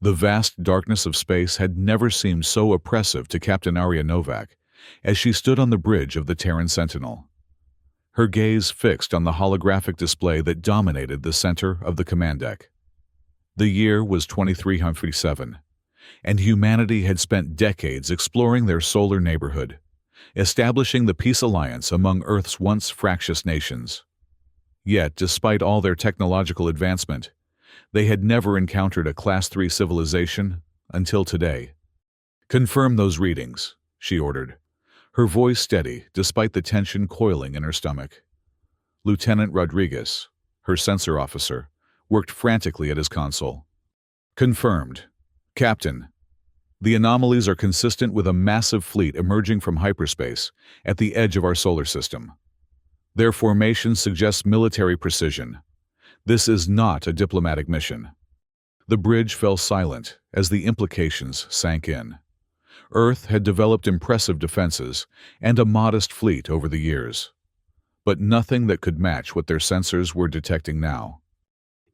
The vast darkness of space had never seemed so oppressive to Captain Arya Novak as she stood on the bridge of the Terran Sentinel, her gaze fixed on the holographic display that dominated the center of the command deck. The year was 2307, and humanity had spent decades exploring their solar neighborhood, establishing the peace alliance among Earth's once fractious nations. Yet, despite all their technological advancement, they had never encountered a Class 3 civilization until today. "Confirm those readings," she ordered, her voice steady despite the tension coiling in her stomach. Lieutenant Rodriguez, her sensor officer, worked frantically at his console. "Confirmed. Captain, the anomalies are consistent with a massive fleet emerging from hyperspace at the edge of our solar system. Their formation suggests military precision. This is not a diplomatic mission." The bridge fell silent as the implications sank in. Earth had developed impressive defenses and a modest fleet over the years, but nothing that could match what their sensors were detecting now.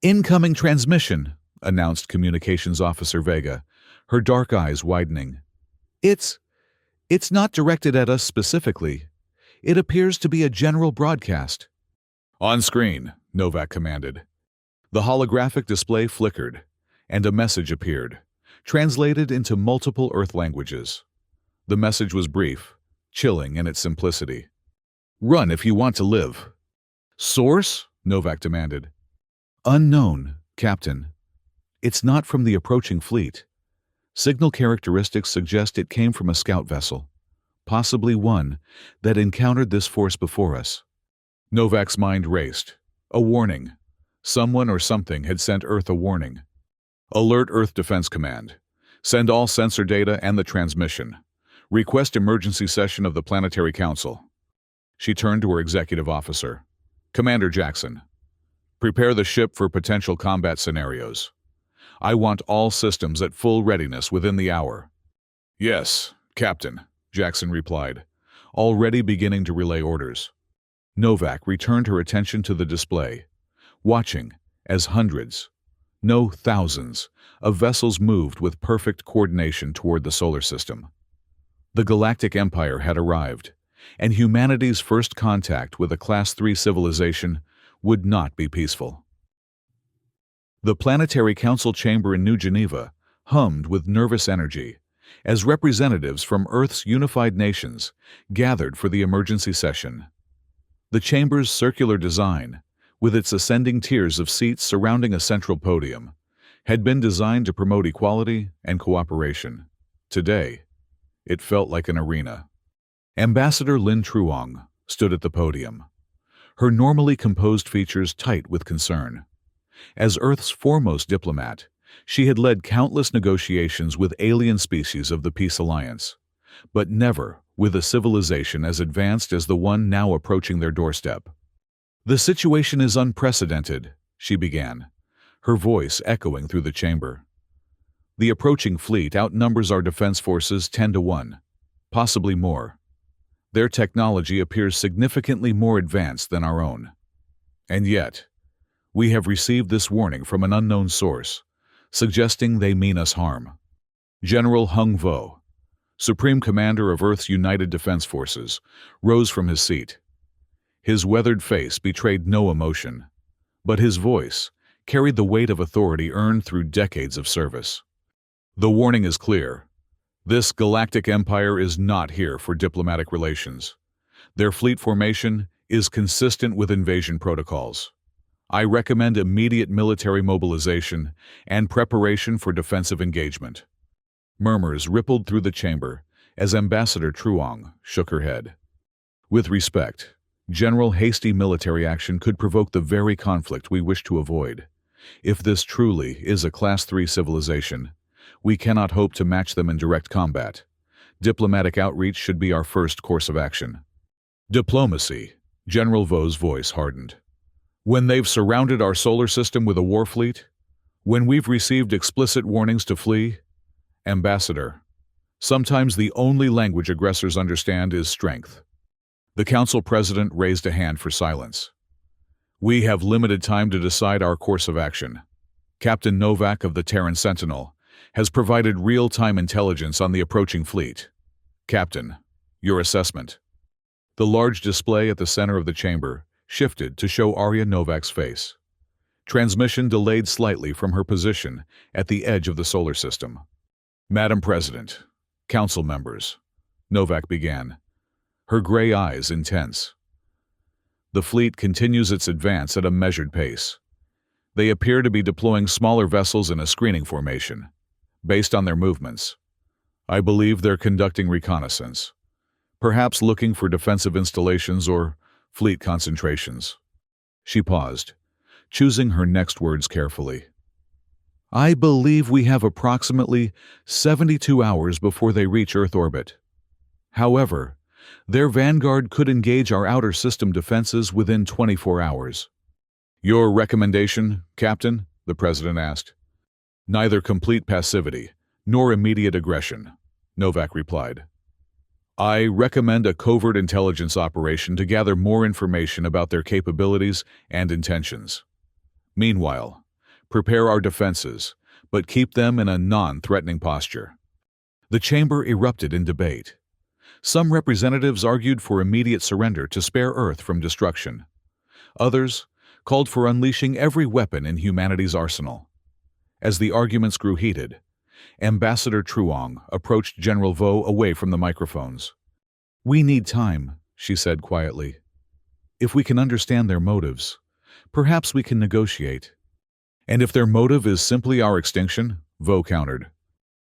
"Incoming transmission," announced Communications Officer Vega, her dark eyes widening. It's not directed at us specifically. It appears to be a general broadcast." "On screen," Novak commanded. The holographic display flickered, and a message appeared, translated into multiple Earth languages. The message was brief, chilling in its simplicity. "Run if you want to live." "Source?" Novak demanded. "Unknown, Captain. It's not from the approaching fleet. Signal characteristics suggest it came from a scout vessel, possibly one that encountered this force before us." Novak's mind raced. A warning. Someone or something had sent Earth a warning. "Alert Earth Defense Command. Send all sensor data and the transmission. Request emergency session of the Planetary Council." She turned to her executive officer. "Commander Jackson, prepare the ship for potential combat scenarios. I want all systems at full readiness within the hour." "Yes, Captain," Jackson replied, already beginning to relay orders. Novak returned her attention to the display, watching as hundreds, no thousands, of vessels moved with perfect coordination toward the solar system. The Galactic Empire had arrived, and humanity's first contact with a Class 3 civilization would not be peaceful. The Planetary Council chamber in New Geneva hummed with nervous energy as representatives from Earth's unified nations gathered for the emergency session. The chamber's circular design, with its ascending tiers of seats surrounding a central podium, had been designed to promote equality and cooperation. Today, it felt like an arena. Ambassador Lin Truong stood at the podium, her normally composed features tight with concern. As Earth's foremost diplomat, she had led countless negotiations with alien species of the Peace Alliance, but never with a civilization as advanced as the one now approaching their doorstep. "The situation is unprecedented," she began, her voice echoing through the chamber. "The approaching fleet outnumbers our defense forces 10 to 1, possibly more. Their technology appears significantly more advanced than our own. And yet, we have received this warning from an unknown source, suggesting they mean us harm." General Hung Vo, Supreme Commander of Earth's United Defense Forces, rose from his seat. His weathered face betrayed no emotion, but his voice carried the weight of authority earned through decades of service. "The warning is clear. This galactic empire is not here for diplomatic relations. Their fleet formation is consistent with invasion protocols. I recommend immediate military mobilization and preparation for defensive engagement." Murmurs rippled through the chamber as Ambassador Truong shook her head. "With respect, general hasty military action could provoke the very conflict we wish to avoid. If this truly is a Class 3 civilization, we cannot hope to match them in direct combat. Diplomatic outreach should be our first course of action." "Diplomacy," General Vo's voice hardened. "When they've surrounded our solar system with a war fleet? When we've received explicit warnings to flee? Ambassador, sometimes the only language aggressors understand is strength." The Council President raised a hand for silence. "We have limited time to decide our course of action. Captain Novak of the Terran Sentinel has provided real-time intelligence on the approaching fleet. Captain, your assessment. The large display at the center of the chamber shifted to show Arya Novak's face. Transmission delayed slightly from her position at the edge of the solar system. Madam President, Council members, Novak began, her gray eyes intense. The fleet continues its advance at a measured pace. They appear to be deploying smaller vessels in a screening formation. Based on their movements, I believe they're conducting reconnaissance, perhaps looking for defensive installations or fleet concentrations. She paused, choosing her next words carefully. I believe we have approximately 72 hours before they reach Earth orbit. However, their vanguard could engage our outer system defenses within 24 hours. Your recommendation, Captain? The President asked. Neither complete passivity nor immediate aggression, Novak replied. I recommend a covert intelligence operation to gather more information about their capabilities and intentions. Meanwhile, prepare our defenses, but keep them in a non-threatening posture. The chamber erupted in debate. Some representatives argued for immediate surrender to spare Earth from destruction. Others called for unleashing every weapon in humanity's arsenal. As the arguments grew heated, Ambassador Truong approached General Vo away from the microphones. We need time, she said quietly. If we can understand their motives, perhaps we can negotiate. And if their motive is simply our extinction, Vo countered.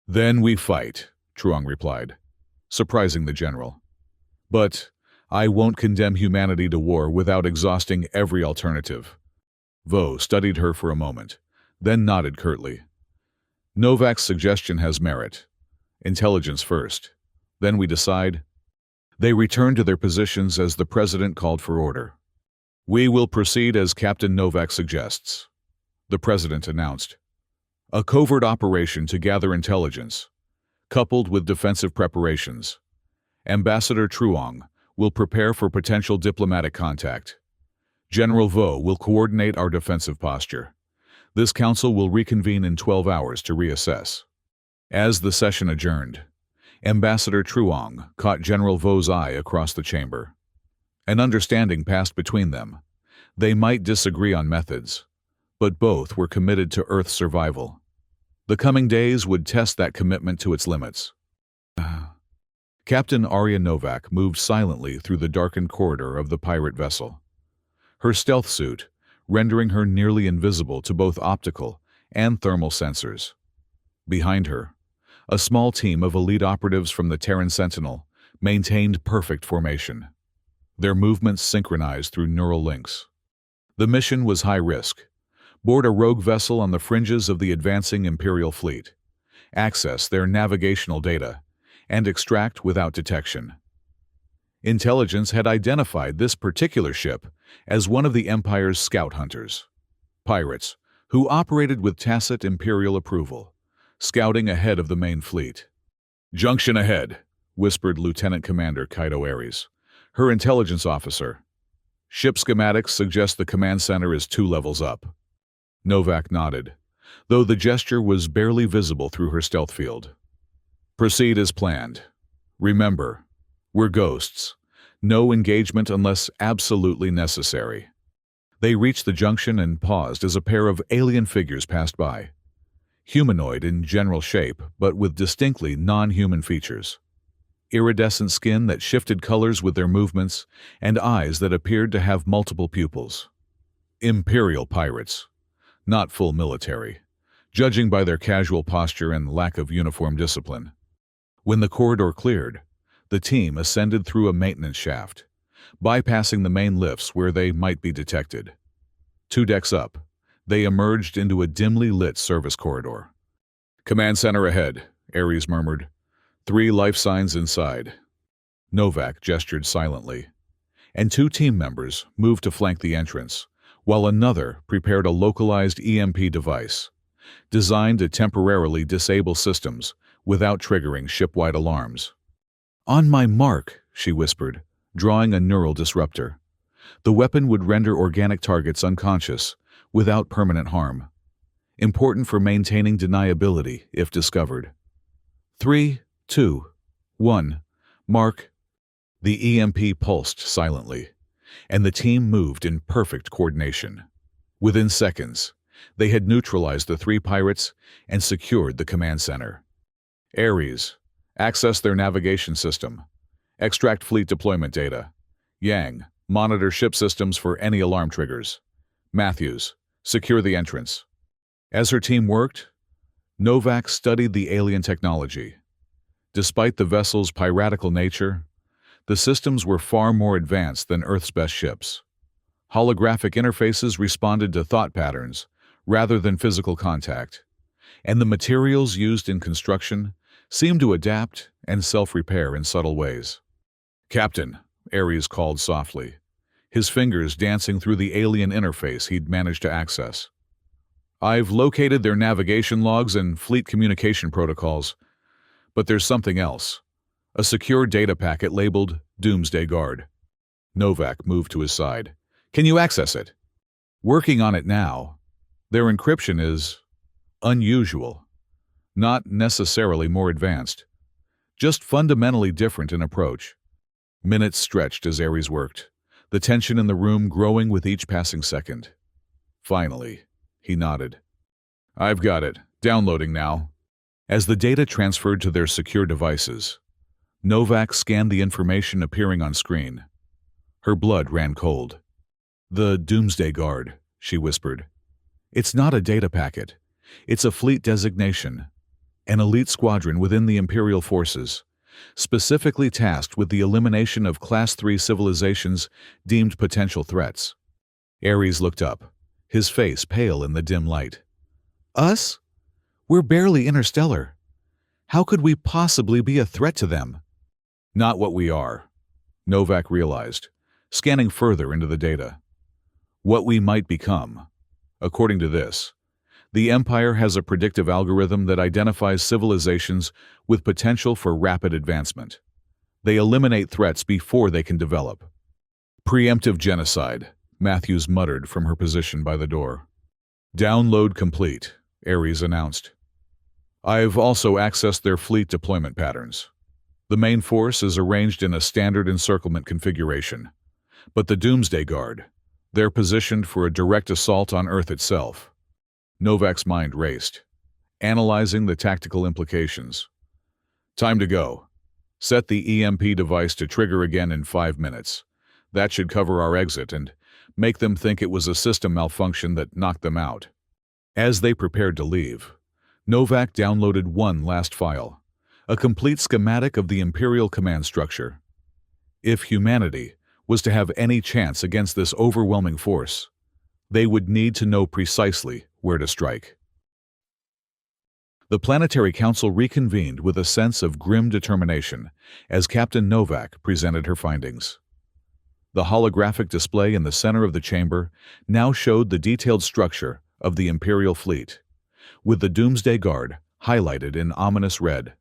Then we fight, Truong replied, surprising the general. But I won't condemn humanity to war without exhausting every alternative. Vo studied her for a moment, then nodded curtly. Novak's suggestion has merit. Intelligence first. Then we decide. They returned to their positions as the President called for order. We will proceed as Captain Novak suggests, the President announced. A covert operation to gather intelligence, coupled with defensive preparations. Ambassador Truong will prepare for potential diplomatic contact. General Vo will coordinate our defensive posture. This council will reconvene in 12 hours to reassess. As the session adjourned, Ambassador Truong caught General Vo's eye across the chamber. An understanding passed between them. They might disagree on methods, but both were committed to Earth's survival. The coming days would test that commitment to its limits. Captain Arya Novak moved silently through the darkened corridor of the pirate vessel. Her stealth suit rendering her nearly invisible to both optical and thermal sensors. Behind her, a small team of elite operatives from the Terran Sentinel maintained perfect formation, their movements synchronized through neural links. The mission was high risk. Board a rogue vessel on the fringes of the advancing Imperial fleet, access their navigational data, and extract without detection. Intelligence had identified this particular ship as one of the Empire's scout hunters, pirates who operated with tacit Imperial approval, scouting ahead of the main fleet. Junction ahead, whispered Lieutenant Commander Kaito Ares, her intelligence officer. Ship schematics suggest the command center is 2 levels up. Novak nodded, though the gesture was barely visible through her stealth field. Proceed as planned. Remember, we're ghosts. No engagement unless absolutely necessary. They reached the junction and paused as a pair of alien figures passed by. Humanoid in general shape, but with distinctly non-human features. Iridescent skin that shifted colors with their movements, and eyes that appeared to have multiple pupils. Imperial pirates. Not full military, judging by their casual posture and lack of uniform discipline. When the corridor cleared, the team ascended through a maintenance shaft, bypassing the main lifts where they might be detected. 2 decks up, they emerged into a dimly lit service corridor. Command center ahead, Ares murmured. 3 life signs inside. Novak gestured silently, and 2 team members moved to flank the entrance, while another prepared a localized EMP device, designed to temporarily disable systems without triggering ship-wide alarms. On my mark, she whispered, drawing a neural disruptor. The weapon would render organic targets unconscious, without permanent harm. important for maintaining deniability if discovered. 3, 2, 1. Mark. The EMP pulsed silently, and the team moved in perfect coordination. Within seconds, they had neutralized the 3 pirates and secured the command center. Ares, access their navigation system. Extract fleet deployment data. Yang, monitor ship systems for any alarm triggers. Matthews, secure the entrance. As her team worked, Novak studied the alien technology. Despite the vessel's piratical nature, the systems were far more advanced than Earth's best ships. Holographic interfaces responded to thought patterns rather than physical contact, and the materials used in construction seemed to adapt and self-repair in subtle ways. "Captain," Ares called softly, his fingers dancing through the alien interface he'd managed to access. "I've located their navigation logs and fleet communication protocols, but there's something else. A secure data packet labeled Doomsday Guard." Novak moved to his side. "Can you access it?" "Working on it now. Their encryption is unusual. Not necessarily more advanced. Just fundamentally different in approach." Minutes stretched as Ares worked, the tension in the room growing with each passing second. Finally, he nodded. "I've got it. Downloading now." As the data transferred to their secure devices, Novak scanned the information appearing on screen. Her blood ran cold. "The Doomsday Guard," she whispered. "It's not a data packet. It's a fleet designation. An elite squadron within the Imperial forces, specifically tasked with the elimination of Class 3 civilizations deemed potential threats." Ares looked up, his face pale in the dim light. "Us? We're barely interstellar. How could we possibly be a threat to them?" "Not what we are," Novak realized, scanning further into the data. "What we might become. According to this, the Empire has a predictive algorithm that identifies civilizations with potential for rapid advancement. They eliminate threats before they can develop." "Preemptive genocide," Matthews muttered from her position by the door. "Download complete," Ares announced. "I've also accessed their fleet deployment patterns. The main force is arranged in a standard encirclement configuration, but the Doomsday Guard, they're positioned for a direct assault on Earth itself." Novak's mind raced, analyzing the tactical implications. "Time to go. Set the EMP device to trigger again in 5 minutes. That should cover our exit and make them think it was a system malfunction that knocked them out." As they prepared to leave, Novak downloaded one last file, a complete schematic of the Imperial command structure. If humanity was to have any chance against this overwhelming force, they would need to know precisely where to strike. The Planetary Council reconvened with a sense of grim determination as Captain Novak presented her findings. The holographic display in the center of the chamber now showed the detailed structure of the Imperial fleet, with the Doomsday Guard highlighted in ominous red.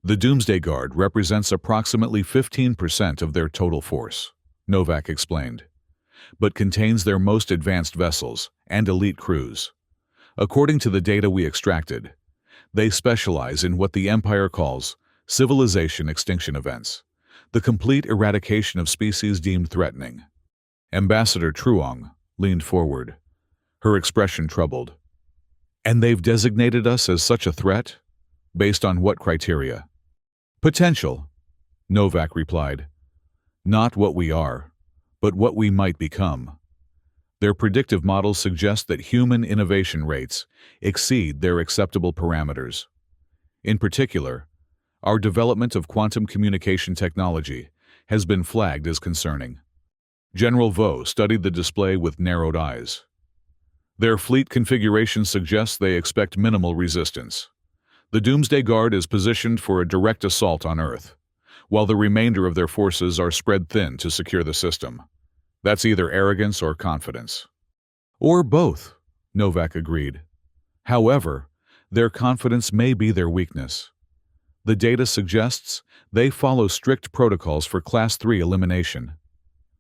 The Doomsday Guard represents approximately 15% of their total force, Novak explained, but contains their most advanced vessels and elite crews. According to the data we extracted, they specialize in what the Empire calls civilization extinction events, the complete eradication of species deemed threatening. Ambassador Truong leaned forward, her expression troubled. "And they've designated us as such a threat? Based on what criteria?" "Potential," Novak replied. "Not what we are, but what we might become. Their predictive models suggest that human innovation rates exceed their acceptable parameters. In particular, our development of quantum communication technology has been flagged as concerning." General Vo studied the display with narrowed eyes. "Their fleet configuration suggests they expect minimal resistance. The Doomsday Guard is positioned for a direct assault on Earth, while the remainder of their forces are spread thin to secure the system. That's either arrogance or confidence." "Or both," Novak agreed. "However, their confidence may be their weakness. The data suggests they follow strict protocols for Class 3 elimination.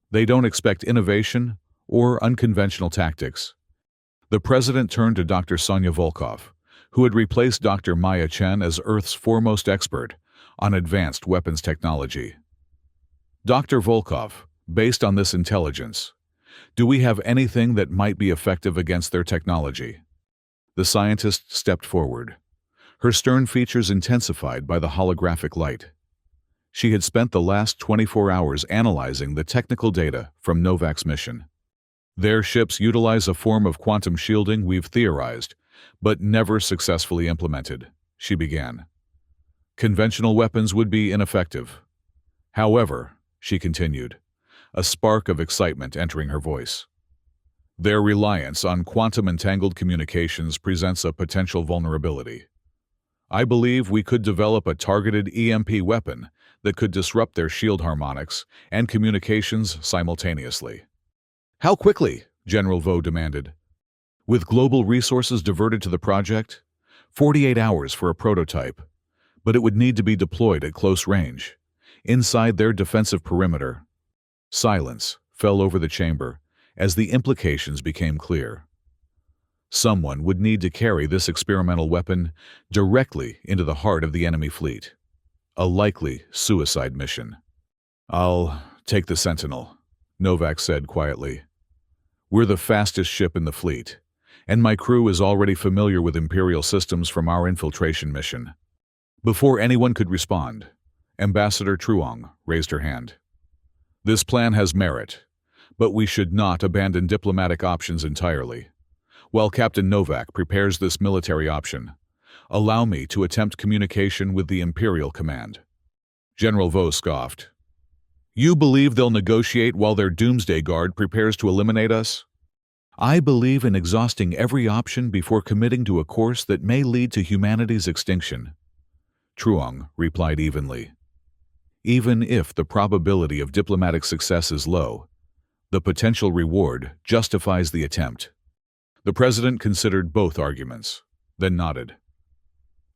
They don't expect innovation or unconventional tactics. The president turned to Dr. Sonya Volkov, who had replaced Dr. Maya Chen as Earth's foremost expert on advanced weapons technology. Dr. Volkov, based on this intelligence, do we have anything that might be effective against their technology? The scientist stepped forward, her stern features intensified by the holographic light. She had spent the last 24 hours analyzing the technical data from Novak's mission. Their ships utilize a form of quantum shielding we've theorized, but never successfully implemented, she began. Conventional weapons would be ineffective. However, she continued, a spark of excitement entering her voice, their reliance on quantum-entangled communications presents a potential vulnerability. I believe we could develop a targeted EMP weapon that could disrupt their shield harmonics and communications simultaneously. How quickly? General Vo demanded. With global resources diverted to the project, 48 hours for a prototype, but it would need to be deployed at close range, inside their defensive perimeter. Silence fell over the chamber as the implications became clear. Someone would need to carry this experimental weapon directly into the heart of the enemy fleet. A likely suicide mission. I'll take the Sentinel, Novak said quietly. We're the fastest ship in the fleet, and my crew is already familiar with Imperial systems from our infiltration mission. Before anyone could respond, Ambassador Truong raised her hand. This plan has merit, but we should not abandon diplomatic options entirely. While Captain Novak prepares this military option, allow me to attempt communication with the Imperial Command. General Vo scoffed. You believe they'll negotiate while their Doomsday Guard prepares to eliminate us? I believe in exhausting every option before committing to a course that may lead to humanity's extinction. Truong replied evenly. Even if the probability of diplomatic success is low, the potential reward justifies the attempt. The president considered both arguments, then nodded.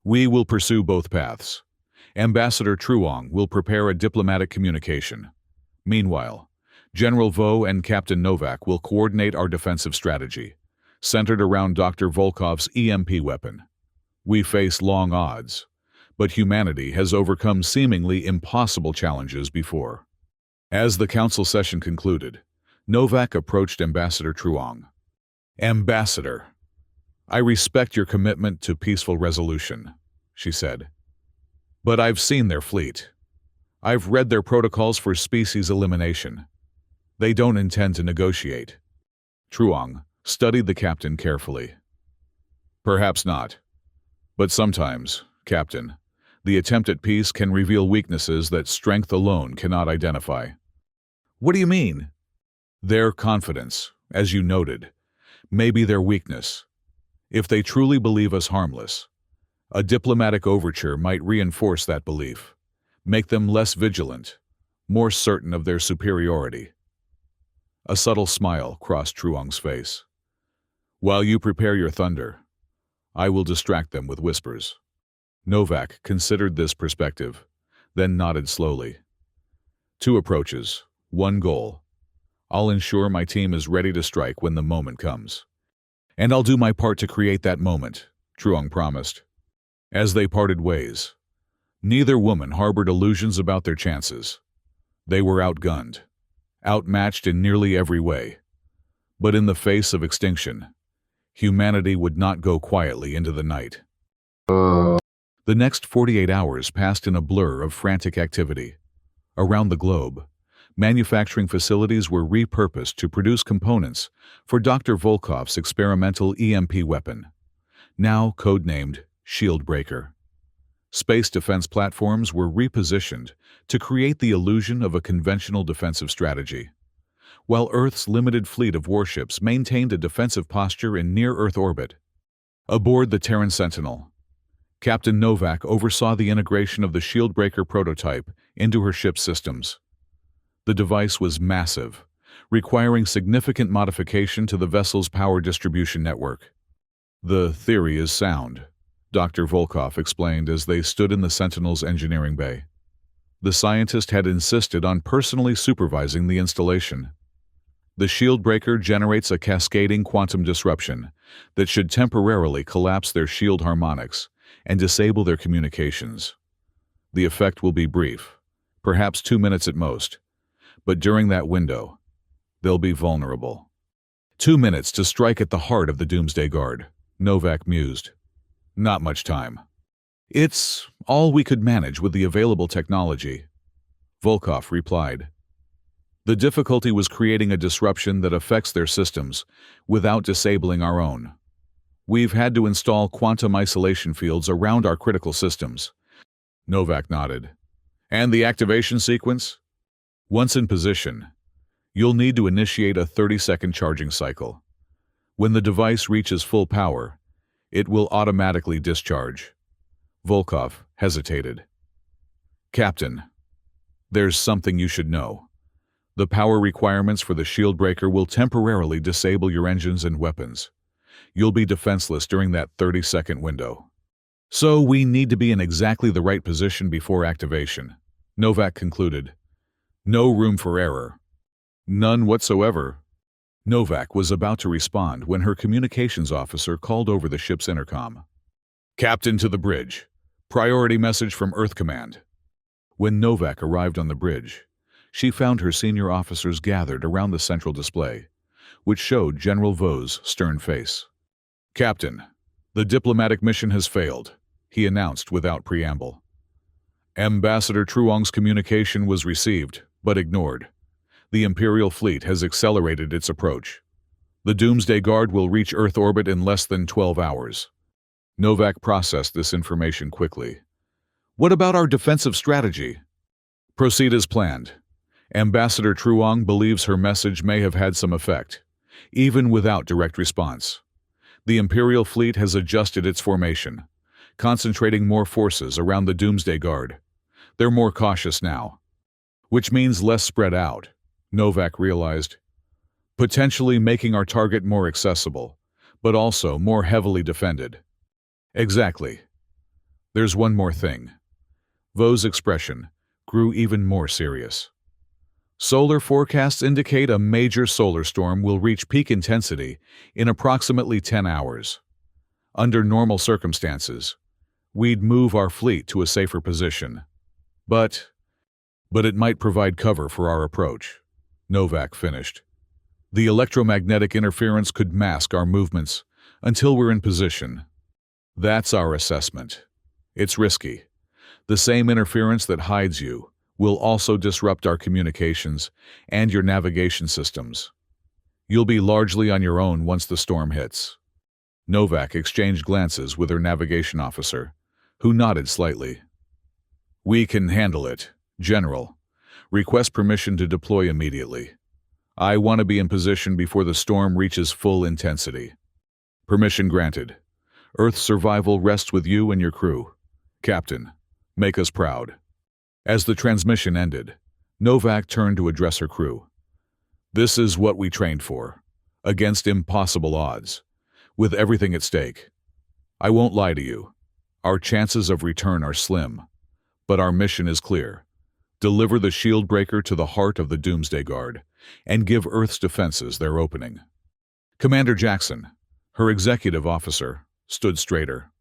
We will pursue both paths. Ambassador Truong will prepare a diplomatic communication. Meanwhile, General Vo and Captain Novak will coordinate our defensive strategy, centered around Dr. Volkov's EMP weapon. We face long odds, but humanity has overcome seemingly impossible challenges before. As the council session concluded, Novak approached Ambassador Truong. Ambassador, I respect your commitment to peaceful resolution, she said. But I've seen their fleet. I've read their protocols for species elimination. They don't intend to negotiate. Truong studied the captain carefully. Perhaps not. But sometimes, Captain, the attempt at peace can reveal weaknesses that strength alone cannot identify. What do you mean? Their confidence, as you noted, may be their weakness. If they truly believe us harmless, a diplomatic overture might reinforce that belief, make them less vigilant, more certain of their superiority. A subtle smile crossed Truong's face. While you prepare your thunder, I will distract them with whispers. Novak considered this perspective, then nodded slowly. Two approaches, one goal. I'll ensure my team is ready to strike when the moment comes. And I'll do my part to create that moment, Truong promised. As they parted ways, neither woman harbored illusions about their chances. They were outgunned, outmatched in nearly every way. But in the face of extinction, humanity would not go quietly into the night. The next 48 hours passed in a blur of frantic activity. Around the globe, manufacturing facilities were repurposed to produce components for Dr. Volkov's experimental EMP weapon, now codenamed Shieldbreaker. Space defense platforms were repositioned to create the illusion of a conventional defensive strategy, while Earth's limited fleet of warships maintained a defensive posture in near-Earth orbit. Aboard the Terran Sentinel, Captain Novak oversaw the integration of the Shieldbreaker prototype into her ship's systems. The device was massive, requiring significant modification to the vessel's power distribution network. The theory is sound, Dr. Volkov explained as they stood in the Sentinel's engineering bay. The scientist had insisted on personally supervising the installation. The shield breaker generates a cascading quantum disruption that should temporarily collapse their shield harmonics and disable their communications. The effect will be brief, perhaps 2 minutes at most, but during that window, they'll be vulnerable. 2 minutes to strike at the heart of the Doomsday Guard, Novak mused. Not much time. It's all we could manage with the available technology, Volkov replied. The difficulty was creating a disruption that affects their systems without disabling our own. We've had to install quantum isolation fields around our critical systems. Novak nodded. And the activation sequence? Once in position, you'll need to initiate a 30-second charging cycle. When the device reaches full power, it will automatically discharge. Volkov hesitated. Captain, there's something you should know. The power requirements for the shield breaker will temporarily disable your engines and weapons. You'll be defenseless during that 30-second window. So we need to be in exactly the right position before activation, Novak concluded. No room for error. None whatsoever. Novak was about to respond when her communications officer called over the ship's intercom. Captain to the bridge. Priority message from Earth Command. When Novak arrived on the bridge, she found her senior officers gathered around the central display, which showed General Vo's stern face. Captain, the diplomatic mission has failed, he announced without preamble. Ambassador Truong's communication was received, but ignored. The Imperial fleet has accelerated its approach. The Doomsday Guard will reach Earth orbit in less than 12 hours. Novak processed this information quickly. What about our defensive strategy? Proceed as planned. Ambassador Truong believes her message may have had some effect, even without direct response. The Imperial fleet has adjusted its formation, concentrating more forces around the Doomsday Guard. They're more cautious now, which means less spread out, Novak realized, potentially making our target more accessible, but also more heavily defended. Exactly. There's one more thing. Vo's expression grew even more serious. Solar forecasts indicate a major solar storm will reach peak intensity in approximately 10 hours. Under normal circumstances, we'd move our fleet to a safer position. But it might provide cover for our approach, Novak finished. The electromagnetic interference could mask our movements until we're in position. That's our assessment. It's risky. The same interference that hides you will also disrupt our communications and your navigation systems. You'll be largely on your own once the storm hits. Novak exchanged glances with her navigation officer, who nodded slightly. We can handle it, General. Request permission to deploy immediately. I want to be in position before the storm reaches full intensity. Permission granted. Earth's survival rests with you and your crew. Captain, make us proud. As the transmission ended, Novak turned to address her crew. This is what we trained for, against impossible odds, with everything at stake. I won't lie to you. Our chances of return are slim, but our mission is clear. Deliver the shield breaker to the heart of the Doomsday Guard and give Earth's defenses their opening. Commander Jackson, her executive officer, stood straighter.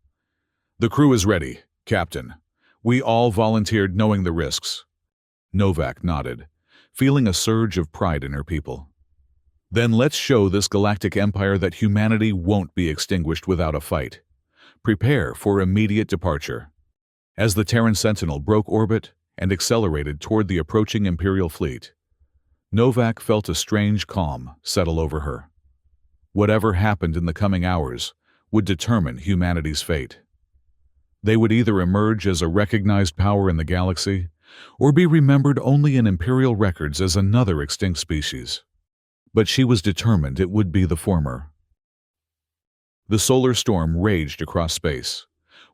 The crew is ready, Captain. We all volunteered knowing the risks. Novak nodded, feeling a surge of pride in her people. Then let's show this galactic empire that humanity won't be extinguished without a fight. Prepare for immediate departure. As the Terran Sentinel broke orbit and accelerated toward the approaching Imperial fleet, Novak felt a strange calm settle over her. Whatever happened in the coming hours would determine humanity's fate. They would either emerge as a recognized power in the galaxy or be remembered only in Imperial records as another extinct species. But she was determined it would be the former. The solar storm raged across space,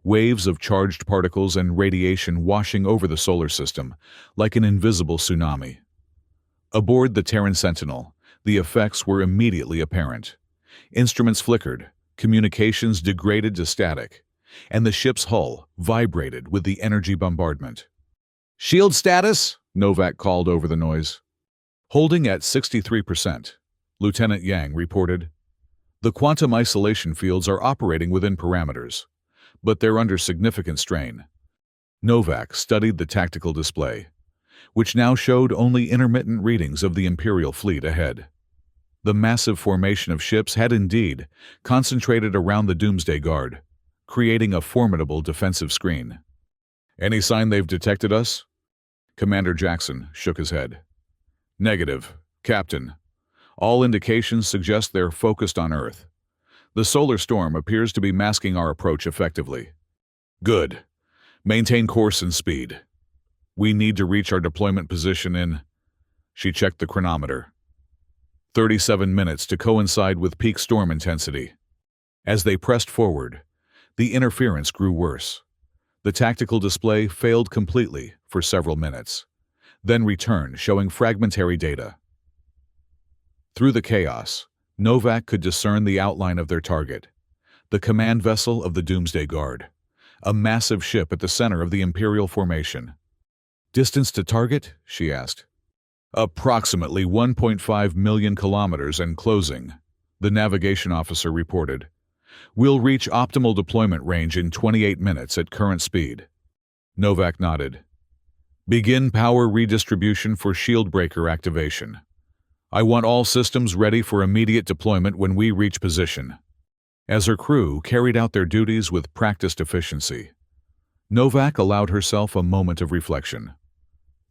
waves of charged particles and radiation washing over the solar system like an invisible tsunami. Aboard the Terran Sentinel, the effects were immediately apparent. Instruments flickered, communications degraded to static, and the ship's hull vibrated with the energy bombardment. Shield status, Novak called over the noise. Holding at 63%, Lieutenant Yang reported. The quantum isolation fields are operating within parameters, but they're under significant strain. Novak studied the tactical display, which now showed only intermittent readings of the Imperial fleet ahead. The massive formation of ships had indeed concentrated around the Doomsday Guard, creating a formidable defensive screen. "Any sign they've detected us?" Commander Jackson shook his head. "Negative, Captain. All indications suggest they're focused on Earth. The solar storm appears to be masking our approach effectively." "Good. Maintain course and speed. We need to reach our deployment position in..." She checked the chronometer. 37 minutes to coincide with peak storm intensity. As they pressed forward, the interference grew worse. The tactical display failed completely for several minutes, then returned showing fragmentary data. Through the chaos, Novak could discern the outline of their target, the command vessel of the Doomsday Guard, a massive ship at the center of the Imperial formation. "Distance to target?" she asked. "Approximately 1.5 million kilometers and closing," the navigation officer reported. "We'll reach optimal deployment range in 28 minutes at current speed." Novak nodded. "Begin power redistribution for shield breaker activation. I want all systems ready for immediate deployment when we reach position." As her crew carried out their duties with practiced efficiency, Novak allowed herself a moment of reflection.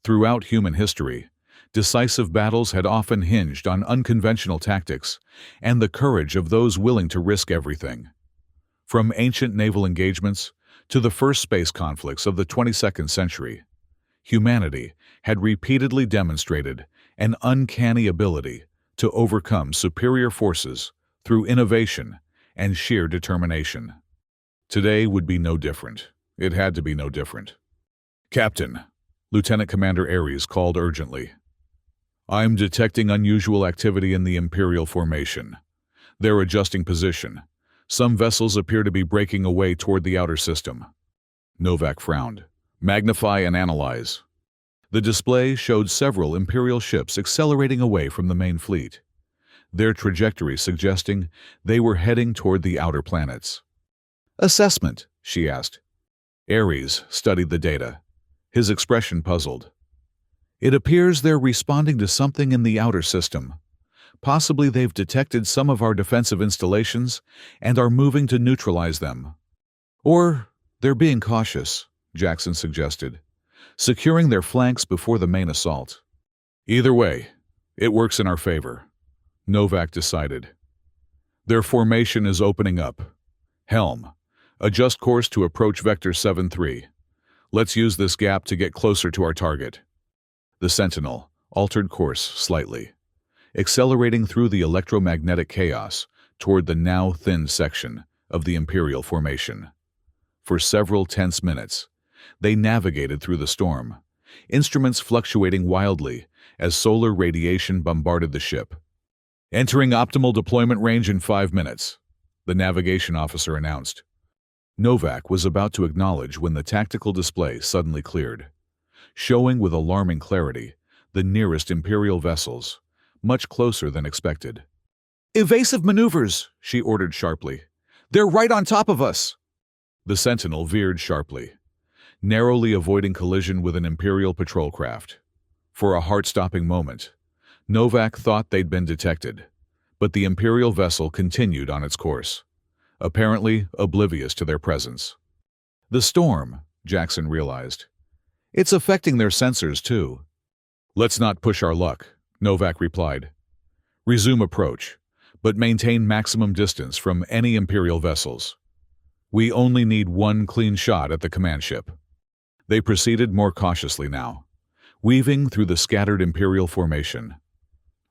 Throughout human history, decisive battles had often hinged on unconventional tactics and the courage of those willing to risk everything. From ancient naval engagements to the first space conflicts of the 22nd century, humanity had repeatedly demonstrated an uncanny ability to overcome superior forces through innovation and sheer determination. Today would be no different. It had to be no different. "Captain," Lieutenant Commander Ares called urgently. "I'm detecting unusual activity in the Imperial formation. They're adjusting position. Some vessels appear to be breaking away toward the outer system." Novak frowned. "Magnify and analyze." The display showed several Imperial ships accelerating away from the main fleet, their trajectory suggesting they were heading toward the outer planets. "Assessment," she asked. Ares studied the data, his expression puzzled. "It appears they're responding to something in the outer system. Possibly they've detected some of our defensive installations and are moving to neutralize them. Or they're being cautious," Jackson suggested, "securing their flanks before the main assault." "Either way, it works in our favor," Novak decided. "Their formation is opening up. Helm, adjust course to approach Vector 7-3. Let's use this gap to get closer to our target." The Sentinel altered course slightly, accelerating through the electromagnetic chaos toward the now thinned section of the Imperial formation. For several tense minutes, they navigated through the storm, instruments fluctuating wildly as solar radiation bombarded the ship. "Entering optimal deployment range in 5 minutes, the navigation officer announced. Novak was about to acknowledge when the tactical display suddenly cleared, showing with alarming clarity the nearest Imperial vessels, much closer than expected. "Evasive maneuvers," she ordered sharply. "They're right on top of us." The Sentinel veered sharply, narrowly avoiding collision with an Imperial patrol craft. For a heart-stopping moment, Novak thought they'd been detected, but the Imperial vessel continued on its course, apparently oblivious to their presence. "The storm," Jackson realized. "It's affecting their sensors, too." "Let's not push our luck," Novak replied. "Resume approach, but maintain maximum distance from any Imperial vessels. We only need one clean shot at the command ship." They proceeded more cautiously now, weaving through the scattered Imperial formation.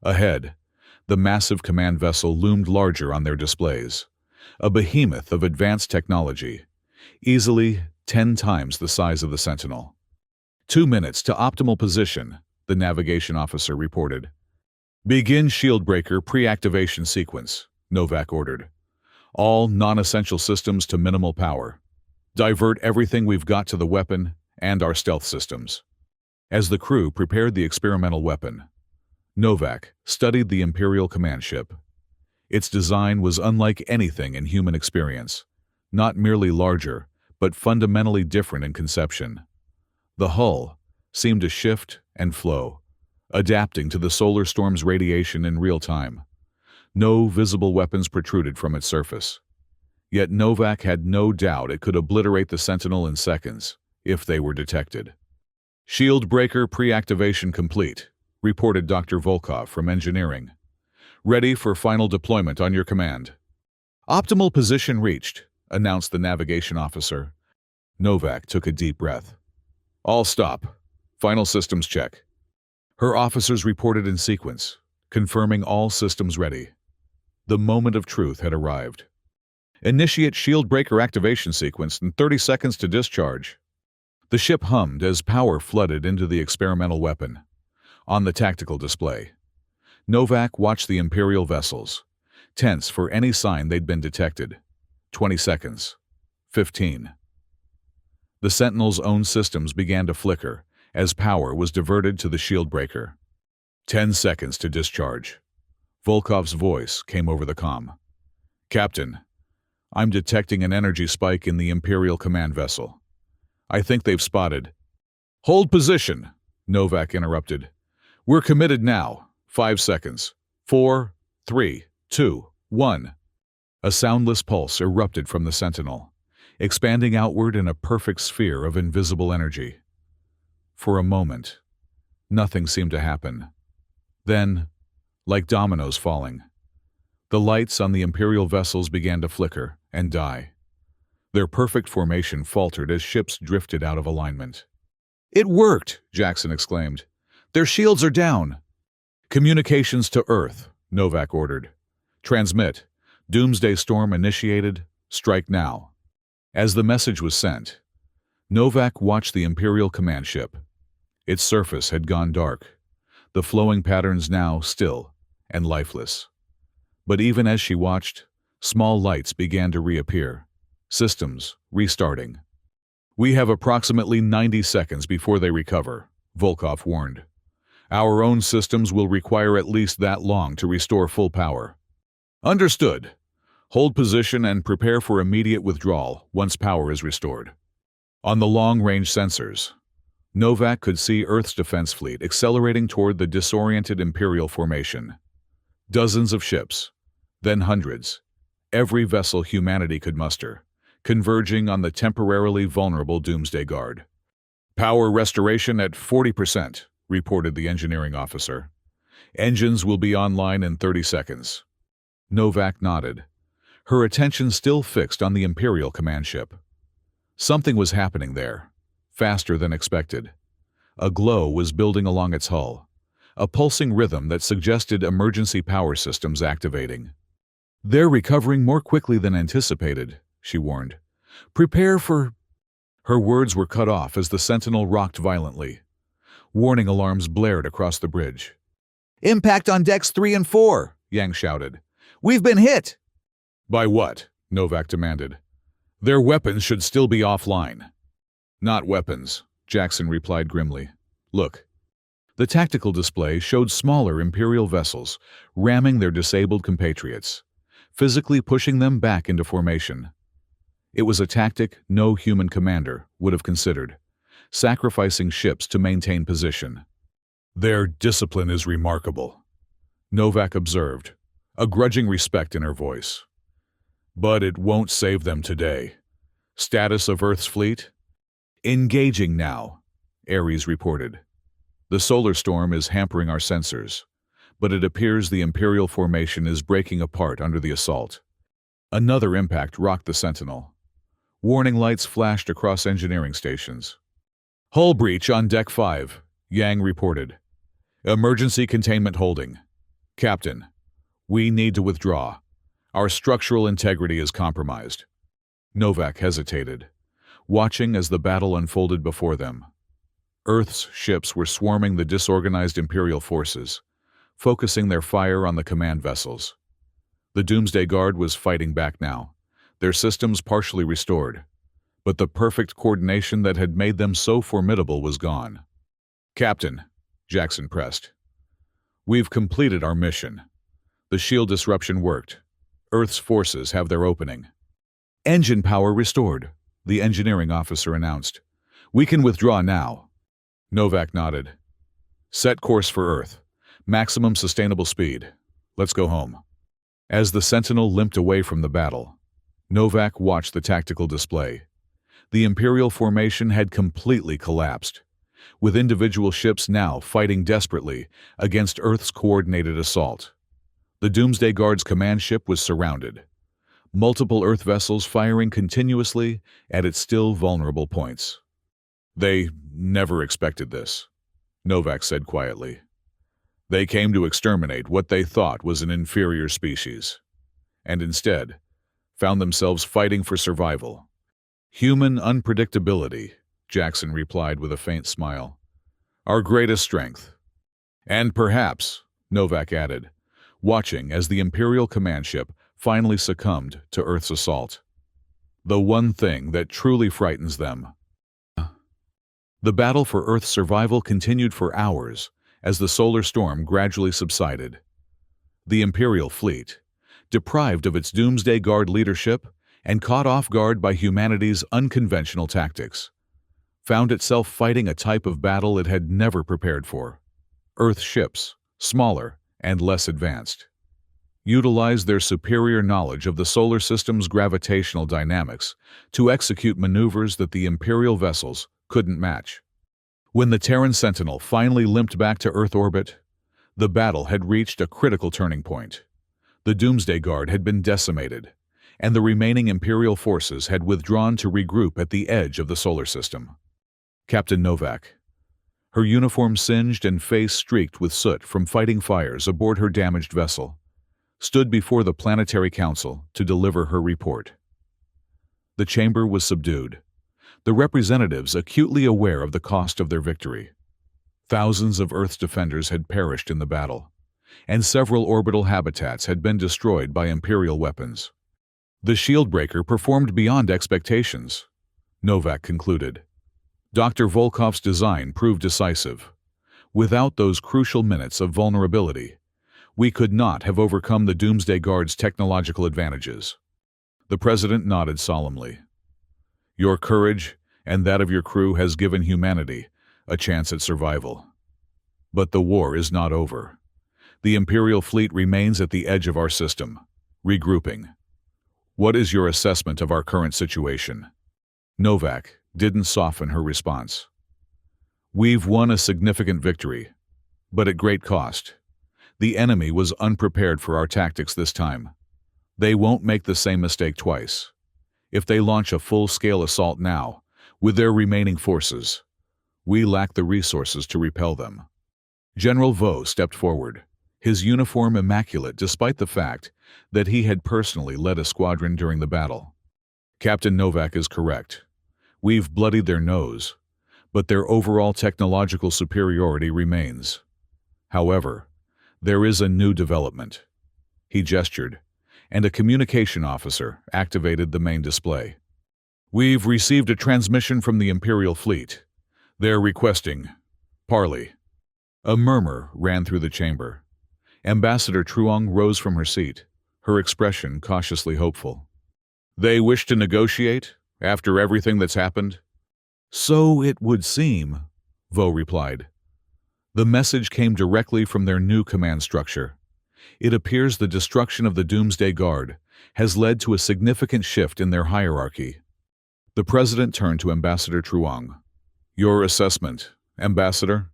Ahead, the massive command vessel loomed larger on their displays, a behemoth of advanced technology, easily 10 times the size of the Sentinel. 2 minutes to optimal position, the navigation officer reported. "Begin shield breaker pre-activation sequence," Novak ordered. "All non-essential systems to minimal power. Divert everything we've got to the weapon and our stealth systems." As the crew prepared the experimental weapon, Novak studied the Imperial command ship. Its design was unlike anything in human experience, not merely larger, but fundamentally different in conception. The hull seemed to shift and flow, adapting to the solar storm's radiation in real time. No visible weapons protruded from its surface. Yet Novak had no doubt it could obliterate the Sentinel in seconds, if they were detected. "Shield breaker pre-activation complete," reported Dr. Volkov from engineering. "Ready for final deployment on your command." "Optimal position reached," announced the navigation officer. Novak took a deep breath. "All stop. Final systems check." Her officers reported in sequence, confirming all systems ready. The moment of truth had arrived. "Initiate shield breaker activation sequence in 30 seconds to discharge." The ship hummed as power flooded into the experimental weapon. On the tactical display, Novak watched the Imperial vessels, tense for any sign they'd been detected. 20 seconds. 15. The Sentinel's own systems began to flicker as power was diverted to the shield breaker. 10 seconds to discharge. Volkov's voice came over the comm. "Captain, I'm detecting an energy spike in the Imperial command vessel. I think they've spotted—" "Hold position," Novak interrupted. "We're committed now. 5 seconds. 4, 3, 2, 1. A soundless pulse erupted from the Sentinel, expanding outward in a perfect sphere of invisible energy. For a moment, nothing seemed to happen. Then, like dominoes falling, the lights on the Imperial vessels began to flicker and die. Their perfect formation faltered as ships drifted out of alignment. "It worked!" Jackson exclaimed. "Their shields are down!" "Communications to Earth," Novak ordered. "Transmit. Doomsday Storm initiated. Strike now." As the message was sent, Novak watched the Imperial command ship. Its surface had gone dark, the flowing patterns now still and lifeless. But even as she watched, small lights began to reappear, systems restarting. "We have approximately 90 seconds before they recover," Volkov warned. "Our own systems will require at least that long to restore full power." "Understood. Hold position and prepare for immediate withdrawal once power is restored." On the long-range sensors, Novak could see Earth's defense fleet accelerating toward the disoriented Imperial formation. Dozens of ships, then hundreds, every vessel humanity could muster, converging on the temporarily vulnerable Doomsday Guard. "Power restoration at 40%, reported the engineering officer. "Engines will be online in 30 seconds. Novak nodded, her attention still fixed on the Imperial command ship. Something was happening there, faster than expected. A glow was building along its hull, a pulsing rhythm that suggested emergency power systems activating. "They're recovering more quickly than anticipated," she warned. "Prepare for—" Her words were cut off as the Sentinel rocked violently. Warning alarms blared across the bridge. "Impact on decks 3 and 4, Yang shouted. "We've been hit!" "By what?" Novak demanded. "Their weapons should still be offline." "Not weapons," Jackson replied grimly. "Look." The tactical display showed smaller Imperial vessels ramming their disabled compatriots, physically pushing them back into formation. It was a tactic no human commander would have considered, sacrificing ships to maintain position. "Their discipline is remarkable," Novak observed, a grudging respect in her voice. "But it won't save them today. Status of Earth's fleet? Engaging now," Ares reported. "The solar storm is hampering our sensors, but it appears the Imperial formation is breaking apart under the assault." Another impact rocked the Sentinel. Warning lights flashed across engineering stations. "Hull breach on Deck 5, Yang reported. "Emergency containment holding. Captain, we need to withdraw. Our structural integrity is compromised." Novak hesitated, watching as the battle unfolded before them. Earth's ships were swarming the disorganized Imperial forces, focusing their fire on the command vessels. The Doomsday Guard was fighting back now, their systems partially restored, but the perfect coordination that had made them so formidable was gone. "Captain," Jackson pressed, We've completed our mission. The shield disruption worked. Earth's forces have their opening. Engine power restored, the engineering officer announced. We can withdraw now. Novak nodded. Set course for Earth. Maximum sustainable speed. Let's go home. As the Sentinel limped away from the battle, Novak watched the tactical display. The Imperial formation had completely collapsed, with individual ships now fighting desperately against Earth's coordinated assault. The Doomsday Guard's command ship was surrounded, multiple Earth vessels firing continuously at its still vulnerable points. They never expected this, Novak said quietly. They came to exterminate what they thought was an inferior species, and instead found themselves fighting for survival. Human unpredictability, Jackson replied with a faint smile. Our greatest strength. And perhaps, Novak added, watching as the Imperial command ship finally succumbed to Earth's assault. The one thing that truly frightens them. The battle for Earth's survival continued for hours as the solar storm gradually subsided. The Imperial fleet, deprived of its Doomsday Guard leadership and caught off guard by humanity's unconventional tactics, found itself fighting a type of battle it had never prepared for. Earth ships, smaller and less advanced, utilized their superior knowledge of the solar system's gravitational dynamics to execute maneuvers that the Imperial vessels couldn't match. When the Terran Sentinel finally limped back to Earth orbit, the battle had reached a critical turning point. The Doomsday Guard had been decimated, and the remaining Imperial forces had withdrawn to regroup at the edge of the solar system. Captain Novak, her uniform singed and face streaked with soot from fighting fires aboard her damaged vessel, stood before the Planetary Council to deliver her report. The chamber was subdued, the representatives acutely aware of the cost of their victory. Thousands of Earth's defenders had perished in the battle, and several orbital habitats had been destroyed by Imperial weapons. The Shieldbreaker performed beyond expectations, Novak concluded. Dr. Volkov's design proved decisive. Without those crucial minutes of vulnerability, we could not have overcome the Doomsday Guard's technological advantages. The President nodded solemnly. Your courage and that of your crew has given humanity a chance at survival. But the war is not over. The Imperial fleet remains at the edge of our system, regrouping. What is your assessment of our current situation? Novak didn't soften her response. We've won a significant victory, but at great cost. The enemy was unprepared for our tactics this time. They won't make the same mistake twice. If they launch a full-scale assault now, with their remaining forces, we lack the resources to repel them. General Vaux stepped forward, his uniform immaculate despite the fact that he had personally led a squadron during the battle. Captain Novak is correct. We've bloodied their nose, but their overall technological superiority remains. However, there is a new development. He gestured, and a communication officer activated the main display. We've received a transmission from the Imperial fleet. They're requesting parley. A murmur ran through the chamber. Ambassador Truong rose from her seat, her expression cautiously hopeful. They wish to negotiate, after everything that's happened? So it would seem, Vaux replied. The message came directly from their new command structure. It appears the destruction of the Doomsday Guard has led to a significant shift in their hierarchy. The President turned to Ambassador Truong. Your assessment, Ambassador?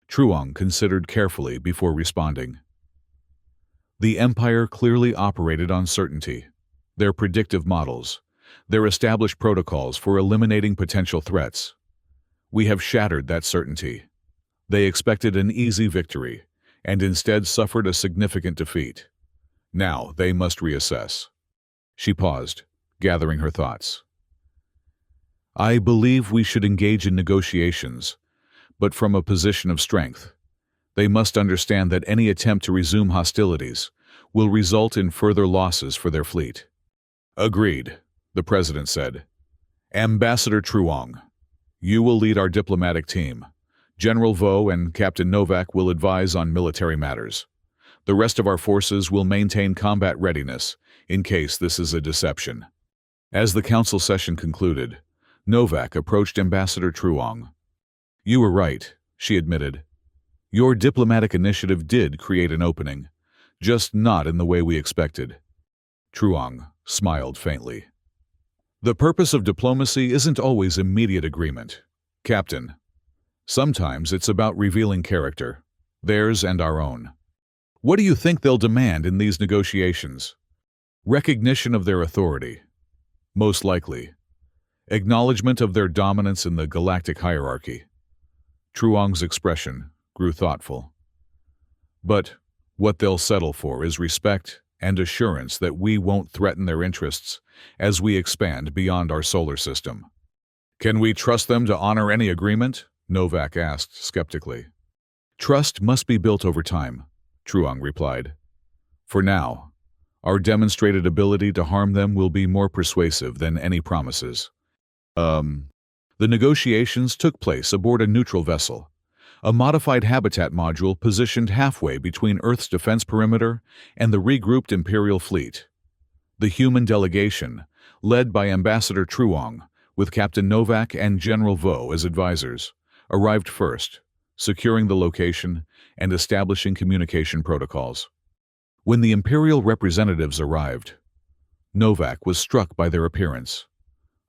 Truong considered carefully before responding. The Empire clearly operated on certainty. Their predictive models, their established protocols for eliminating potential threats. We have shattered that certainty. They expected an easy victory, and instead suffered a significant defeat. Now they must reassess. She paused, gathering her thoughts. I believe we should engage in negotiations, but from a position of strength. They must understand that any attempt to resume hostilities will result in further losses for their fleet. Agreed, the President said. Ambassador Truong, you will lead our diplomatic team. General Vo and Captain Novak will advise on military matters. The rest of our forces will maintain combat readiness, in case this is a deception." As the council session concluded, Novak approached Ambassador Truong. "You were right," she admitted. "Your diplomatic initiative did create an opening, just not in the way we expected." Truong smiled faintly. "The purpose of diplomacy isn't always immediate agreement, Captain. Sometimes it's about revealing character, theirs and our own. What do you think they'll demand in these negotiations? Recognition of their authority, most likely. Acknowledgement of their dominance in the galactic hierarchy." Truong's expression grew thoughtful. "But what they'll settle for is respect and assurance that we won't threaten their interests as we expand beyond our solar system." "Can we trust them to honor any agreement?" Novak asked skeptically. "Trust must be built over time," Truong replied. "For now, our demonstrated ability to harm them will be more persuasive than any promises." The negotiations took place aboard a neutral vessel, a modified habitat module positioned halfway between Earth's defense perimeter and the regrouped Imperial fleet. The human delegation, led by Ambassador Truong, with Captain Novak and General Vo as advisors, arrived first, securing the location and establishing communication protocols. When the Imperial representatives arrived, Novak was struck by their appearance.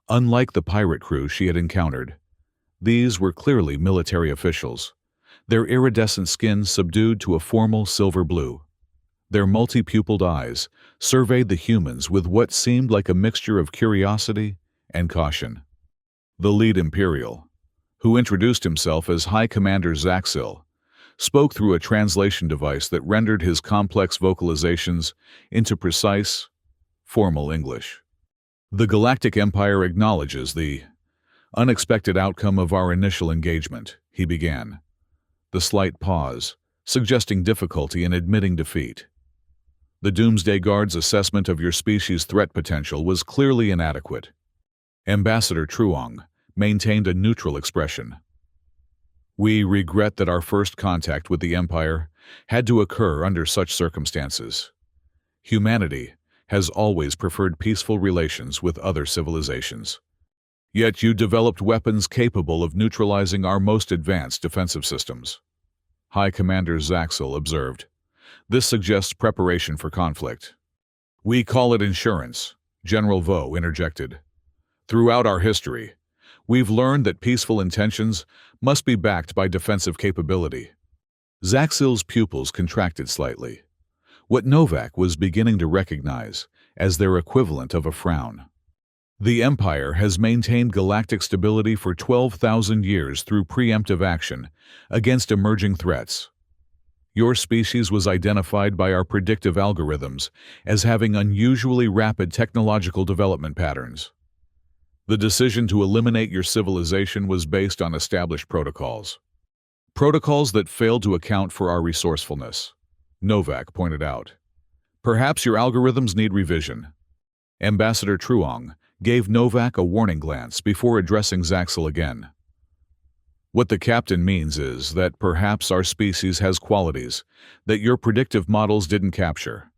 Unlike the pirate crew she had encountered, these were clearly military officials, their iridescent skin subdued to a formal silver blue. Their multi-pupiled eyes surveyed the humans with what seemed like a mixture of curiosity and caution. The lead Imperial, who introduced himself as High Commander Zaxil, spoke through a translation device that rendered his complex vocalizations into precise, formal English. "The Galactic Empire acknowledges the unexpected outcome of our initial engagement," he began, the slight pause suggesting difficulty in admitting defeat. "The Doomsday Guard's assessment of your species' threat potential was clearly inadequate." Ambassador Truong maintained a neutral expression. "We regret that our first contact with the Empire had to occur under such circumstances. Humanity has always preferred peaceful relations with other civilizations. Yet you developed weapons capable of neutralizing our most advanced defensive systems." High Commander Zaxil observed. "This suggests preparation for conflict." "We call it insurance," General Vo interjected. "Throughout our history, we've learned that peaceful intentions must be backed by defensive capability." Zaxil's pupils contracted slightly, what Novak was beginning to recognize as their equivalent of a frown. "The Empire has maintained galactic stability for 12,000 years through preemptive action against emerging threats. Your species was identified by our predictive algorithms as having unusually rapid technological development patterns. The decision to eliminate your civilization was based on established protocols. Protocols that failed to account for our resourcefulness," Novak pointed out. "Perhaps your algorithms need revision." Ambassador Truong gave Novak a warning glance before addressing Zaxil again. "What the captain means is that perhaps our species has qualities that your predictive models didn't capture.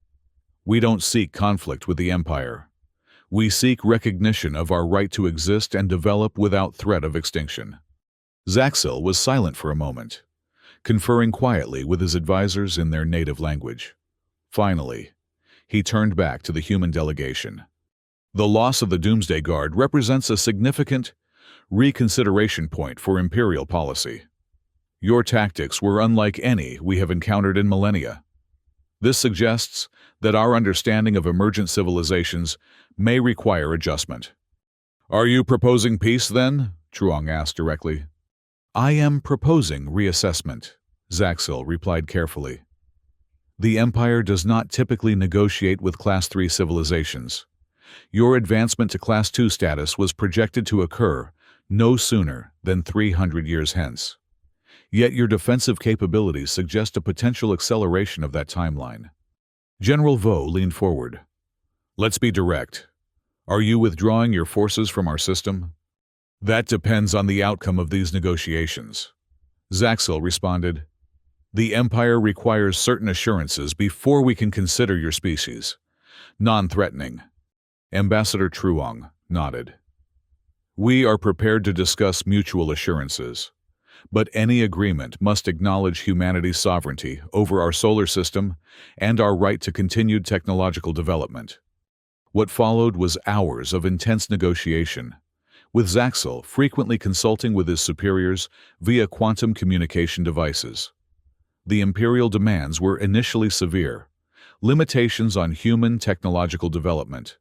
We don't seek conflict with the Empire. We seek recognition of our right to exist and develop without threat of extinction." Zaxil was silent for a moment, conferring quietly with his advisors in their native language. Finally, he turned back to the human delegation. "The loss of the Doomsday Guard represents a significant reconsideration point for Imperial policy. Your tactics were unlike any we have encountered in millennia. This suggests that our understanding of emergent civilizations may require adjustment." "Are you proposing peace, then?" Truong asked directly. "I am proposing reassessment," Zaxil replied carefully. "The Empire does not typically negotiate with Class 3 civilizations. Your advancement to Class 2 status was projected to occur no sooner than 300 years hence. Yet your defensive capabilities suggest a potential acceleration of that timeline." General Vo leaned forward. "Let's be direct. Are you withdrawing your forces from our system?" "That depends on the outcome of these negotiations," Zaxel responded, "The Empire requires certain assurances before we can consider your species. Non-threatening." Ambassador Truong nodded. "We are prepared to discuss mutual assurances, but any agreement must acknowledge humanity's sovereignty over our solar system and our right to continued technological development." What followed was hours of intense negotiation, with Zaxel frequently consulting with his superiors via quantum communication devices. The Imperial demands were initially severe: limitations on human technological development,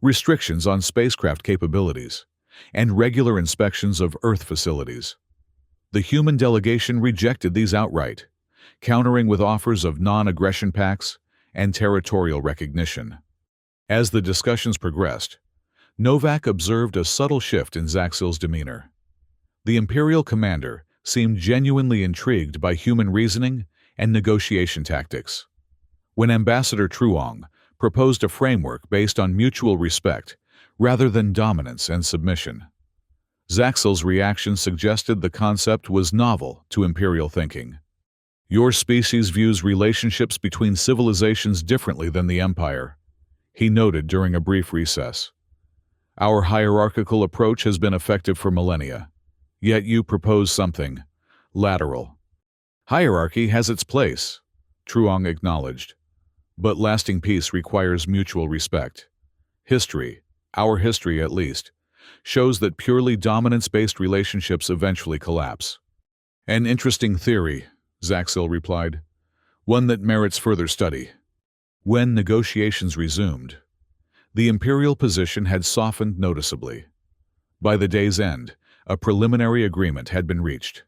restrictions on spacecraft capabilities, and regular inspections of Earth facilities. The human delegation rejected these outright, countering with offers of non-aggression pacts and territorial recognition. As the discussions progressed, Novak observed a subtle shift in Zaxel's demeanor. The Imperial commander seemed genuinely intrigued by human reasoning and negotiation tactics. When Ambassador Truong proposed a framework based on mutual respect rather than dominance and submission, Zaxel's reaction suggested the concept was novel to Imperial thinking. "Your species views relationships between civilizations differently than the Empire," he noted during a brief recess. "Our hierarchical approach has been effective for millennia, yet you propose something lateral." "Hierarchy has its place," Truong acknowledged, "but lasting peace requires mutual respect. History, our history at least, shows that purely dominance-based relationships eventually collapse." "An interesting theory," Zaxel replied, "one that merits further study." When negotiations resumed, the Imperial position had softened noticeably. By the day's end, a preliminary agreement had been reached.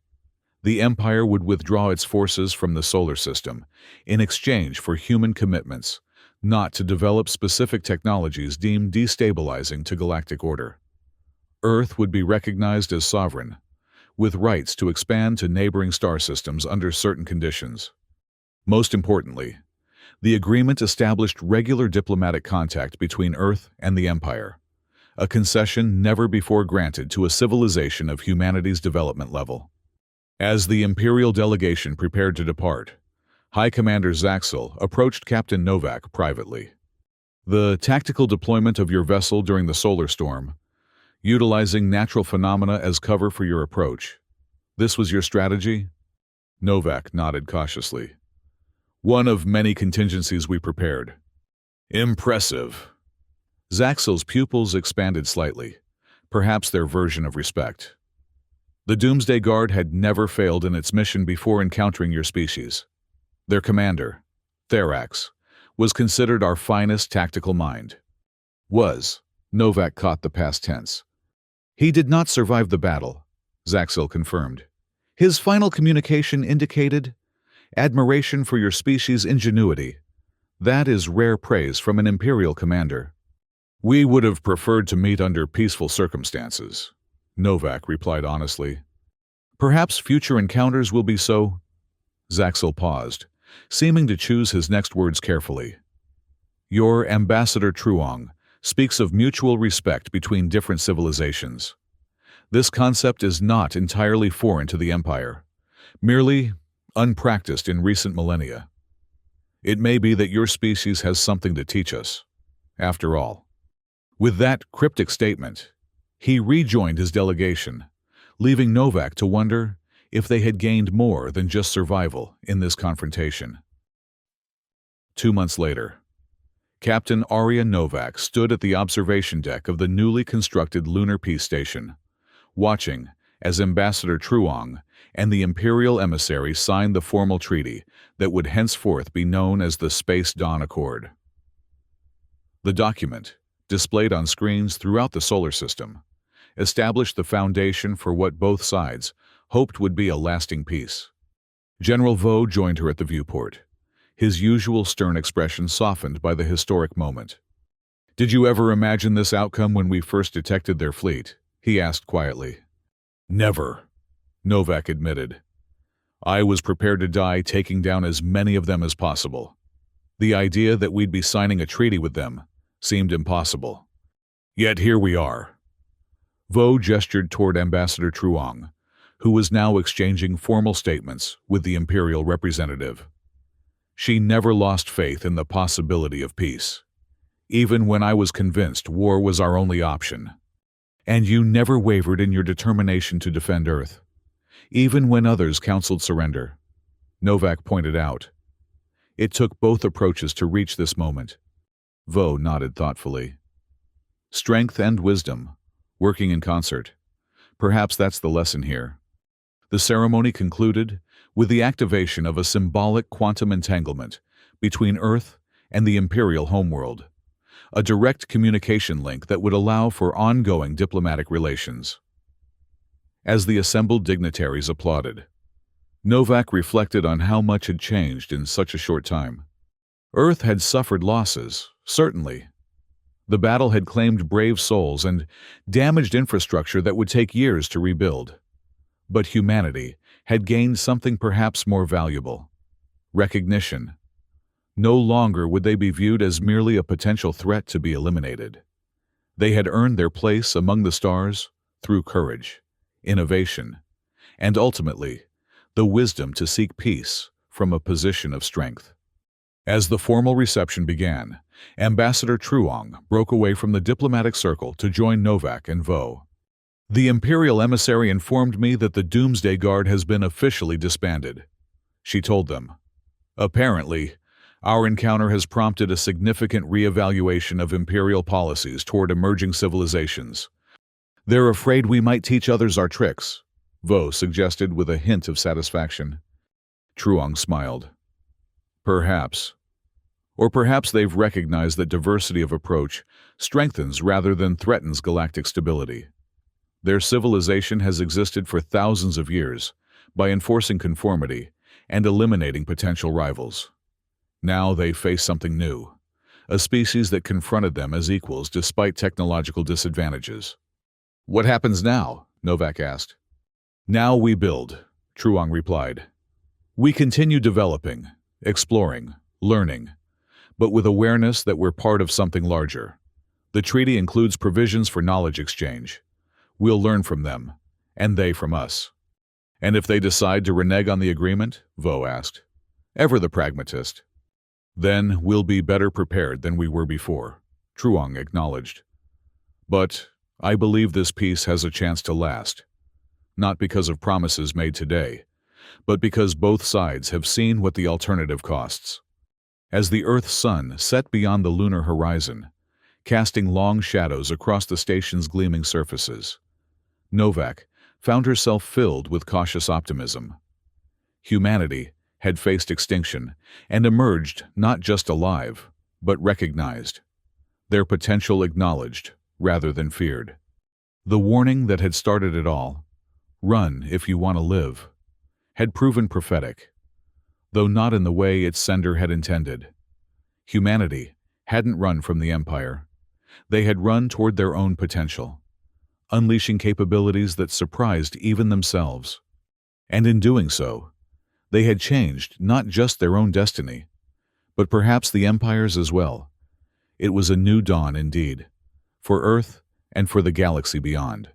The Empire would withdraw its forces from the solar system in exchange for human commitments not to develop specific technologies deemed destabilizing to galactic order. Earth would be recognized as sovereign, with rights to expand to neighboring star systems under certain conditions. Most importantly, the agreement established regular diplomatic contact between Earth and the Empire, a concession never before granted to a civilization of humanity's development level. As the Imperial delegation prepared to depart, High Commander Zaxel approached Captain Novak privately. "The tactical deployment of your vessel during the solar storm, utilizing natural phenomena as cover for your approach, this was your strategy?" Novak nodded cautiously. "One of many contingencies we prepared." "Impressive." Zaxel's pupils expanded slightly, perhaps their version of respect. "The Doomsday Guard had never failed in its mission before encountering your species. Their commander, Therax, was considered our finest tactical mind." "Was." Novak caught the past tense. "He did not survive the battle," Zaxel confirmed. "His final communication indicated admiration for your species' ingenuity. That is rare praise from an Imperial commander." "We would have preferred to meet under peaceful circumstances," Novak replied honestly. "Perhaps future encounters will be so." Zaxel paused, seeming to choose his next words carefully. "Your Ambassador Truong speaks of mutual respect between different civilizations. This concept is not entirely foreign to the Empire, merely unpracticed in recent millennia. It may be that your species has something to teach us, after all." With that cryptic statement, he rejoined his delegation, leaving Novak to wonder if they had gained more than just survival in this confrontation. 2 months later, Captain Arya Novak stood at the observation deck of the newly constructed Lunar Peace Station, watching as Ambassador Truong and the Imperial emissary signed the formal treaty that would henceforth be known as the Space Dawn Accord. The document, displayed on screens throughout the solar system, established the foundation for what both sides hoped would be a lasting peace. General Vo joined her at the viewport, his usual stern expression softened by the historic moment. "Did you ever imagine this outcome when we first detected their fleet?" he asked quietly. "Never," Novak admitted. "I was prepared to die taking down as many of them as possible. The idea that we'd be signing a treaty with them seemed impossible. Yet here we are." Vo gestured toward Ambassador Truong, who was now exchanging formal statements with the Imperial representative. She never lost faith in the possibility of peace, even when I was convinced war was our only option. And you never wavered in your determination to defend Earth, even when others counseled surrender, Novak pointed out. It took both approaches to reach this moment. Vo nodded thoughtfully. Strength and wisdom, working in concert. Perhaps that's the lesson here. The ceremony concluded with the activation of a symbolic quantum entanglement between Earth and the Imperial homeworld, a direct communication link that would allow for ongoing diplomatic relations. As the assembled dignitaries applauded, Novak reflected on how much had changed in such a short time. Earth had suffered losses, certainly. The battle had claimed brave souls and damaged infrastructure that would take years to rebuild. But humanity had gained something perhaps more valuable: recognition. No longer would they be viewed as merely a potential threat to be eliminated. They had earned their place among the stars through courage, innovation, and ultimately, the wisdom to seek peace from a position of strength. As the formal reception began, Ambassador Truong broke away from the diplomatic circle to join Novak and Vo. The Imperial emissary informed me that the Doomsday Guard has been officially disbanded, she told them. Apparently, our encounter has prompted a significant re-evaluation of Imperial policies toward emerging civilizations. They're afraid we might teach others our tricks, Vo suggested with a hint of satisfaction. Truong smiled. Perhaps. Or perhaps they've recognized that diversity of approach strengthens rather than threatens galactic stability. Their civilization has existed for thousands of years by enforcing conformity and eliminating potential rivals. Now they face something new, a species that confronted them as equals despite technological disadvantages. What happens now? Novak asked. Now we build, Truong replied. We continue developing, exploring, learning, but with awareness that we're part of something larger. The treaty includes provisions for knowledge exchange. We'll learn from them, and they from us. And if they decide to renege on the agreement? Vo asked. Ever the pragmatist. Then we'll be better prepared than we were before, Truong acknowledged. But I believe this peace has a chance to last. Not because of promises made today, but because both sides have seen what the alternative costs. As the Earth's sun set beyond the lunar horizon, casting long shadows across the station's gleaming surfaces, Novak found herself filled with cautious optimism. Humanity had faced extinction and emerged not just alive, but recognized, their potential acknowledged rather than feared. The warning that had started it all, run if you want to live, had proven prophetic, though not in the way its sender had intended. Humanity hadn't run from the Empire. They had run toward their own potential, unleashing capabilities that surprised even themselves. And in doing so, they had changed not just their own destiny, but perhaps the Empire's as well. It was a new dawn indeed, for Earth and for the galaxy beyond.